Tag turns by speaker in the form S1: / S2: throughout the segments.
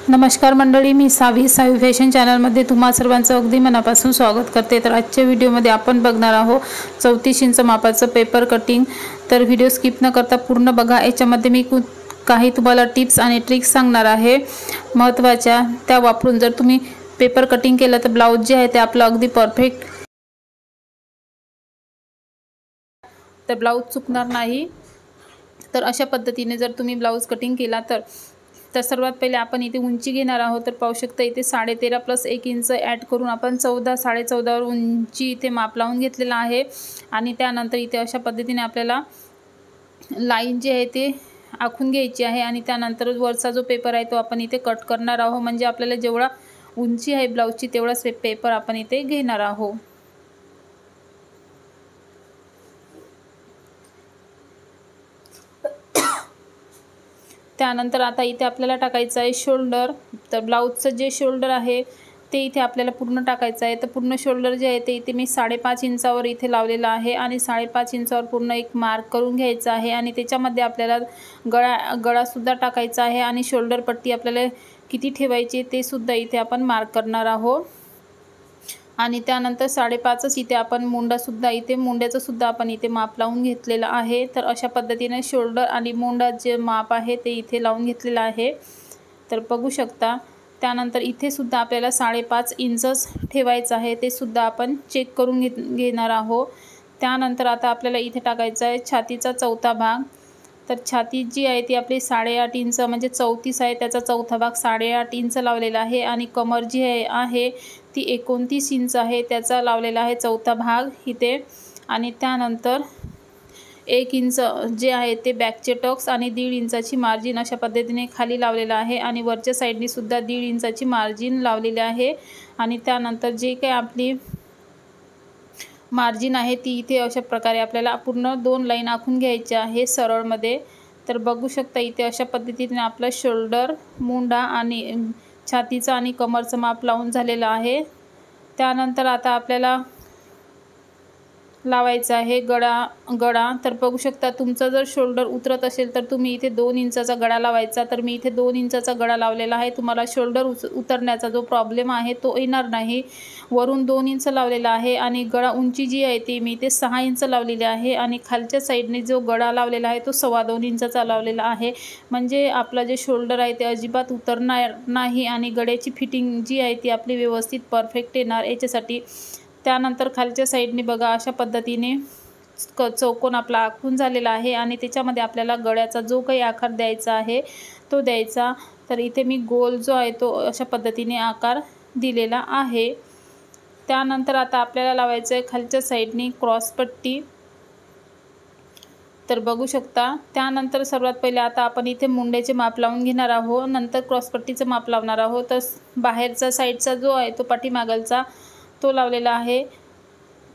S1: नमस्कार मंडळी, मी सावी फॅशन चॅनलमध्ये तुम्हा सर्वांचं अगदी मनापासून स्वागत करते। तर आजच्या व्हिडिओमध्ये आपण बघणार आहोत 34 इंच मापाचं पेपर कटिंग। तर व्हिडिओ स्किप न करता पूर्ण बघा। याच्यामध्ये मी काही तुम्हाला टिप्स आणि ट्रिक्स सांगणार आहे महत्त्वाच्या, त्या वापरून जर तुम्ही पेपर कटिंग केलं तर ब्लाउज जे आहे ते आपलं अगदी परफेक्ट, तर ब्लाउज चुकणार नाही। तर अशा पद्धतीने जर तुम्ही ब्लाउज कटिंग केला तर सर्वात पहिले आपण इथे उंची घेणार आहोत। तर पाहू शकता इथे 13.5 + 1 इंच ॲड करून आपण 14 14.5 वर उंची इथे माप लावून घेतलेला आहे। आणि त्यानंतर इथे अशा पद्धतीने आपल्याला लाईन जी आहे ते आखून घ्यायची आहे। आणि त्यानंतर वरचा जो पेपर आहे तो आपण इथे कट करणार आहोत, म्हणजे आपल्याला जेवढा उंची आहे ब्लाउजची तेवढाच पेपर आपण इथे घेणार आहोत। त्यानंतर आता इथे आपल्याला टाकायचं आहे शोल्डर। तर ब्लाउजचं जे शोल्डर आहे ते इथे आपल्याला पूर्ण टाकायचं आहे। तर पूर्ण शोल्डर जे आहे ते इथे मी 5.5 इंचावर इथे लावलेला आहे आणि 5.5 इंचावर पूर्ण एक मार्क करून घ्यायचा आहे। आणि त्याच्यामध्ये आपल्याला गळासुद्धा टाकायचा आहे आणि शोल्डर पट्टी आपल्याला किती ठेवायची ते सुद्धा इथे आपण मार्क करणार आहोत। आणि त्यानंतर 5.5च इथे आपण मुंड्याचं सुद्धा आपण इथे माप लावून घेतलेलं आहे। तर अशा पद्धतीने शोल्डर आणि मुंडा जे माप आहे ते इथे लावून घेतलेलं आहे, तर बघू शकता। त्यानंतर इथे सुद्धा आपल्याला 5.5 इंचच ठेवायचं आहे, ते सुद्धा आपण चेक करून घेणार आहोत। त्यानंतर आता आपल्याला इथे टाकायचा आहे छातीचा चौथा भाग। तर छाती जी आहे ती आपली 8.5 इंच म्हणजे 34 आहे, त्याचा चौथा भाग 8.5 इंच लावलेला आहे। आणि कमर जी आहे ती 29 इंच आहे, त्याचा लावलेला आहे चौथा भाग इथे। आणि त्यानंतर 1 इंच जे आहे ते बॅकचे टक्स आणि 1.5 इंचाची मार्जिन अशा पद्धतीने खाली लावलेला आहे। आणि वरच्या साईडनी सुद्धा 1.5 इंचाची मार्जिन लावलेली आहे। आणि त्यानंतर जे काही आपली मार्जिन आहे ती इथे अशा प्रकारे आपल्याला पूर्ण 2 लाईन आखून घ्यायच्या आहे सरळमध्ये। तर बघू शकता इथे अशा पद्धतीने आपलं शोल्डर, मुंडा आणि छातीचा आणि कमरचं माप लावून झालेलं आहे। त्यानंतर आता आपल्याला लावायचा आहे गळा। तर बघू शकता तुमचा जर शोल्डर उतरत असेल तर तुम्ही इथे 2 इंचाचा गळा लावायचा। तर मी इथे 2 इंचाचा गळा लावलेला आहे। तुम्हाला शोल्डर उतरण्याचा जो प्रॉब्लेम आहे तो येणार नाही। वरून 2 इंच लावलेला आहे आणि गळा उंची जी आहे ती मी इथे 6 इंच लावलेली आहे। आणि खालच्या साईडने जो गळा लावलेला आहे तो 2.25 इंचाचा लावलेला आहे, म्हणजे आपला जे शोल्डर आहे ते अजिबात उतरणार नाही आणि गळ्याची फिटिंग जी आहे ती आपली व्यवस्थित परफेक्ट येणार याच्यासाठी। त्यानंतर खालच्या साईडने बघा अशा पद्धतीने चौकोन आपला आखून झालेला आहे आणि त्याच्यामध्ये आपल्याला गळ्याचा जो काही आकार द्यायचा आहे तो द्यायचा। तर इथे मी गोल जो आहे तो अशा पद्धतीने आकार दिलेला आहे। त्यानंतर आता आपल्याला लावायचं आहे खालच्या साईडने क्रॉसपट्टी। तर बघू शकता। त्यानंतर सर्वात पहिले आता आपण इथे मुंड्याचे माप लावून घेणार आहोत, नंतर क्रॉसपट्टीचं माप लावणार आहोत। तर बाहेरचा साईडचा जो आहे तो पाठीमागलचा तो लावलेला आहे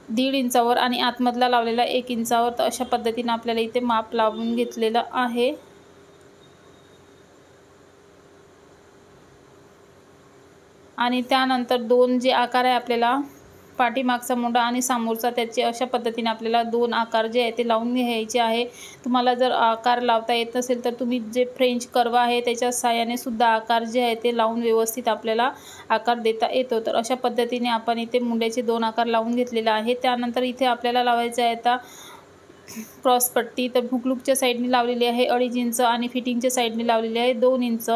S1: 1.5 इंचावर आणि आतमधला लावलेला 1 इंचावर। तर अशा पद्धतीने आपल्याला इथे माप लावून घेतलेलं आहे। आणि त्यानंतर 2 जे आकार आहे आपल्याला पाठीमागचा मुंडा आणि समोरचा, त्याचे अशा पद्धतीने आपल्याला 2 आकार जे आहे ते लावून घ्यायचे आहे। तुम्हाला जर आकार लावता येत नसेल तर तुम्ही जे फ्रेंच कर्व आहे त्याच्या साहाय्याने सुद्धा आकार जे आहे ते लावून व्यवस्थित आपल्याला आकार देता येतो। तर अशा पद्धतीने आपण इथे मुंड्याचे 2 आकार लावून घेतलेला आहे। त्यानंतर इथे आपल्याला लावायचं आहे आता क्रॉसपट्टी। तर हुकलूकच्या साईडने लावलेली आहे 2.5 इंच आणि फिटिंगच्या साईडने लावलेली आहे 2 इंच।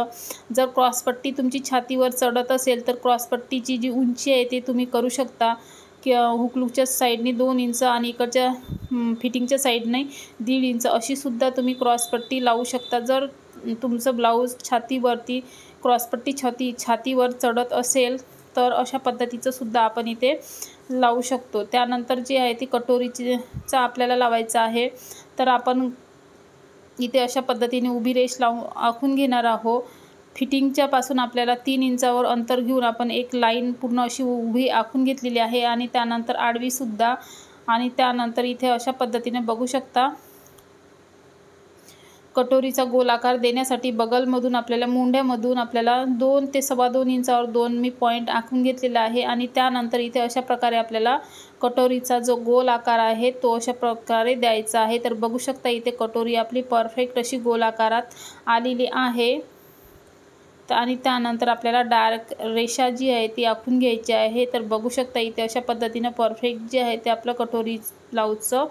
S1: जर क्रॉसपट्टी तुमची छातीवर चढत असेल तर क्रॉसपट्टीची जी उंची आहे ती तुम्ही करू शकता किंवा हुकलूकच्या साईडने 2 इंच आणि इकडच्या फिटिंगच्या साईडने 1.5 इंच अशी सुद्धा तुम्ही क्रॉसपट्टी लावू शकता। जर तुमचं ब्लाऊज छातीवरती क्रॉसपट्टी छातीवर चढत असेल तर अशा पद्धतीचं सुद्धा आपण इथे लावू शकतो। त्यानंतर जे आहे ती कटोरीचा आपल्याला लावायचा आहे। तर आपण इथे अशा पद्धतीने उभी रेष लावून आखून घेणार आहोत। फिटिंगच्या पासून आपल्याला 3 इंचावर अंतर घेऊन आपण एक लाईन पूर्ण अशी उभी आखून घेतलेली आहे आणि त्यानंतर आडवी सुद्धा। आणि त्यानंतर इथे अशा पद्धतीने बघू शकता कटोरीचा गोल आकार देण्यासाठी बगलमधून आपल्याला मुंड्यामधून आपल्याला 2 ते 2.25 इंचावर 2 मी पॉईंट आखून घेतलेला आहे। आणि त्यानंतर इथे अशा प्रकारे आपल्याला कटोरीचा जो गोल आकार आहे तो अशा प्रकारे द्यायचा आहे। तर बघू शकता इथे कटोरी आपली परफेक्ट अशी गोल आकारात आलेली आहे। आणि त्यानंतर आपल्याला डार्क रेषा जी आहे ती आखून घ्यायची आहे। तर बघू शकता इथे अशा पद्धतीने परफेक्ट जे आहे ते आपलं कटोरी ब्लाऊजचं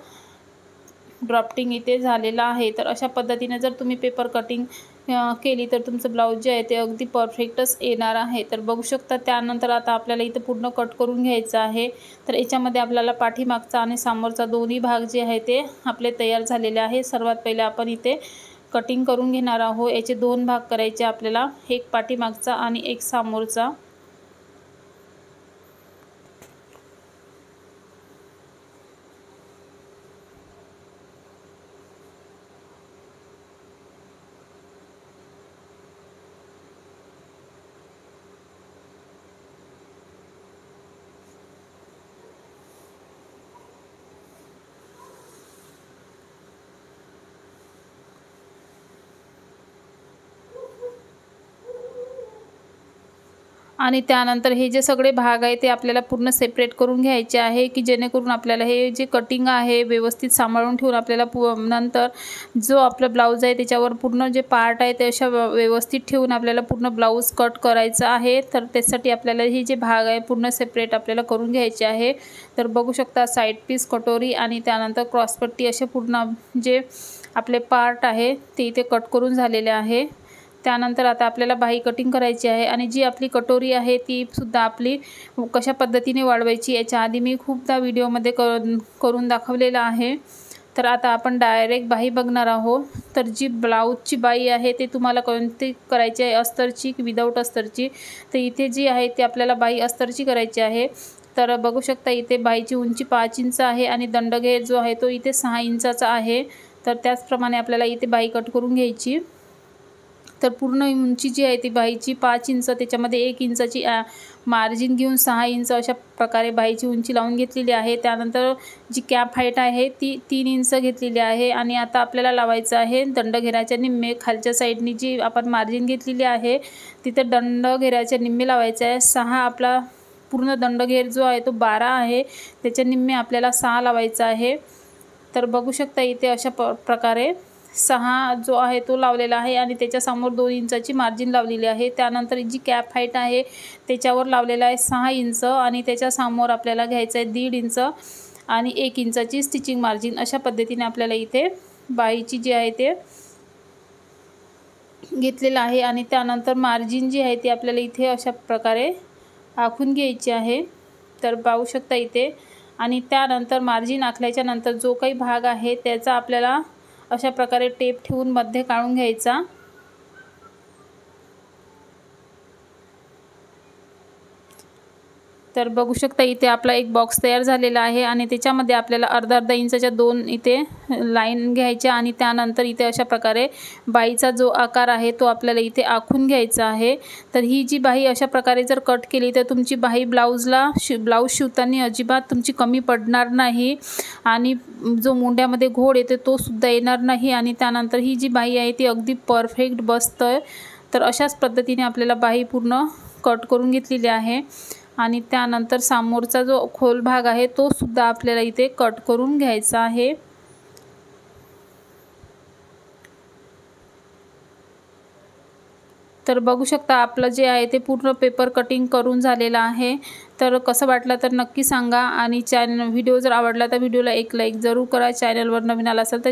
S1: ड्राफ्टिंग इथे झालेलं आहे। तर अशा पद्धतीने जर तुम्ही पेपर कटिंग केली तर तुमचं ब्लाऊज जे आहे ते अगदी परफेक्टच येणार आहे। तर बघू शकता त्यानंतर आता आपल्याला इथे पूर्ण कट करून घ्यायचं आहे। तर याच्यामध्ये आपल्याला पाठीमागचा आणि समोरचा दोन्ही भाग जे आहे ते आपले तयार झालेले आहे। सर्वात पहिले आपण इथे कटिंग करून घेणार आहोत। याचे दोन भाग करायचे आपल्याला, एक पाठीमागचा आणि एक समोरचा। आणि त्यानंतर हे जे सगळे भाग आहे ते आपल्याला पूर्ण सेपरेट करून घ्यायचे आहे, की जेणेकरून आपल्याला हे जे कटिंग आहे व्यवस्थित सांभाळून ठेवून आपल्याला नंतर जो आपला ब्लाऊज आहे त्याच्यावर पूर्ण जे पार्ट आहे ते अशा व्यवस्थित ठेवून आपल्याला पूर्ण ब्लाऊज कट करायचा आहे। तर त्यासाठी आपल्याला हे जे भाग आहे पूर्ण सेपरेट आपल्याला करून घ्यायचे आहे। तर बघू शकता साईड पीस, कटोरी आणि त्यानंतर क्रॉसपट्टी असे पूर्ण जे आपले पार्ट आहे ते इथे कट करून झालेले आहे। त्यानंतर आता आपल्याला बाही कटिंग करायची आहे आणि जी आपली कटोरी आहे ती सुद्धा आपली कशा पद्धतीने वाढवायची याच्या आधी मी खूपदा व्हिडिओमध्ये करून दाखवलेलं आहे। तर आता आपण डायरेक्ट बाही बघणार आहोत। तर जी ब्लाऊजची बाही आहे ते तुम्हाला कोणती करायची आहे, अस्तरची की विदाऊट अस्तरची। तर इथे जी आहे ती आपल्याला बाही अस्तरची करायची आहे। तर बघू शकता इथे बाहीची उंची 5 इंच आहे आणि दंडघेर जो आहे तो इथे 6 इंचाचा आहे। तर त्याचप्रमाणे आपल्याला इथे बाही कट करून घ्यायची। तर पूर्ण उंची जी आहे ती बाहीची 5 इंच, त्याच्यामध्ये 1 इंचाची मार्जिन घेऊन 6 इंच अशा प्रकारे बाहीची उंची लावून घेतलेली आहे। त्यानंतर जी कॅप हाईट आहे ती 3 इंच घेतलेली आहे आणि आता आपल्याला लावायचं आहे दंडघेराच्या निम्मे। खालच्या साईडनी जी आपण मार्जिन घेतलेली आहे तिथे दंडघेराच्या निम्मे लावायचं आहे। 6 आपला पूर्ण दंडघेर जो आहे तो 12 आहे, त्याच्या निम्मे आपल्याला 6 लावायचा आहे। तर बघू शकता इथे अशा प्रकारे 6 जो आहे तो लावलेला आहे आणि त्याच्यासमोर 2 इंचाची मार्जिन लावलेली आहे। त्यानंतर जी कॅप हाईट आहे त्याच्यावर लावलेला आहे 6 इंच आणि त्याच्यासमोर आपल्याला घ्यायचं आहे 1.5 इंच आणि 1 इंचाची स्टिचिंग मार्जिन। अशा पद्धतीने आपल्याला इथे बाहीची जी आहे ते घेतलेलं आहे आणि त्यानंतर मार्जिन जी आहे ती आपल्याला इथे अशा प्रकारे आखून घ्यायची आहे। तर पाहू शकता इथे। आणि त्यानंतर मार्जिन आखल्याच्या नंतर जो काही भाग आहे त्याचा आपल्याला अशा प्रकारे टेप ठेवून मध्ये काढून घ्यायचा। तर बघू शकता इथे आपला एक बॉक्स तयार झालेला आहे आणि त्याच्यामध्ये आपल्याला अर्धा इंचाच्या 2 इथे लाईन घ्यायच्या आणि त्यानंतर इथे अशा प्रकारे बाहीचा जो आकार आहे तो आपल्याला इथे आखून घ्यायचा आहे। तर ही जी बाही अशा प्रकारे जर कट केली तर तुमची बाही ब्लाऊज शिवताना अजिबात तुमची कमी पडणार नाही आणि जो मुंड्यामध्ये घोड येते तो सुद्धा येणार नाही आणि त्यानंतर ही जी बाही आहे ती अगदी परफेक्ट बसतं। तर अशाच पद्धतीने आपल्याला बाही पूर्ण कट करून घेतलेली आहे आणि त्यानंतर समोरचा जो खोल भाग आहे तो सुद्धा आपल्याला इथे कट करून घ्यायचा आहे। तर बघू शकता आपलं जे आहे ते पूर्ण पेपर कटिंग करून झालेलं आहे। तर कसं वाटलं तर नक्की सांगा आणि व्हिडिओ जर आवडला तर व्हिडिओला एक लाईक जरूर करा। चॅनलवर नवीन आला असाल तर